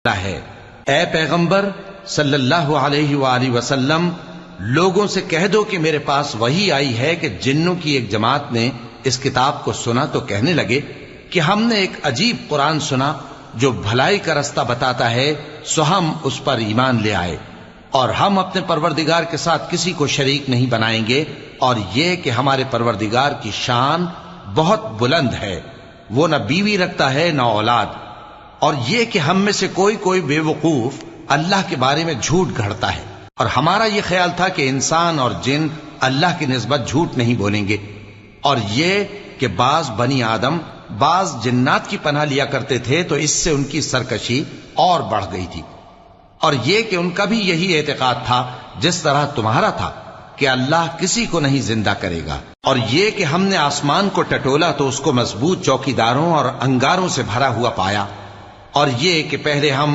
ہے۔ اے پیغمبر صلی اللہ علیہ وآلہ وسلم، لوگوں سے کہہ دو کہ میرے پاس وحی آئی ہے کہ جنوں کی ایک جماعت نے اس کتاب کو سنا تو کہنے لگے کہ ہم نے ایک عجیب قرآن سنا جو بھلائی کا رستہ بتاتا ہے، سو ہم اس پر ایمان لے آئے، اور ہم اپنے پروردگار کے ساتھ کسی کو شریک نہیں بنائیں گے، اور یہ کہ ہمارے پروردگار کی شان بہت بلند ہے، وہ نہ بیوی رکھتا ہے نہ اولاد، اور یہ کہ ہم میں سے کوئی بے وقوف اللہ کے بارے میں جھوٹ گھڑتا ہے، اور ہمارا یہ خیال تھا کہ انسان اور جن اللہ کی نسبت جھوٹ نہیں بولیں گے، اور یہ کہ بعض بنی آدم بعض جنات کی پناہ لیا کرتے تھے تو اس سے ان کی سرکشی اور بڑھ گئی تھی، اور یہ کہ ان کا بھی یہی اعتقاد تھا جس طرح تمہارا تھا کہ اللہ کسی کو نہیں زندہ کرے گا، اور یہ کہ ہم نے آسمان کو ٹٹولا تو اس کو مضبوط چوکیداروں اور انگاروں سے بھرا ہوا پایا، اور یہ کہ پہلے ہم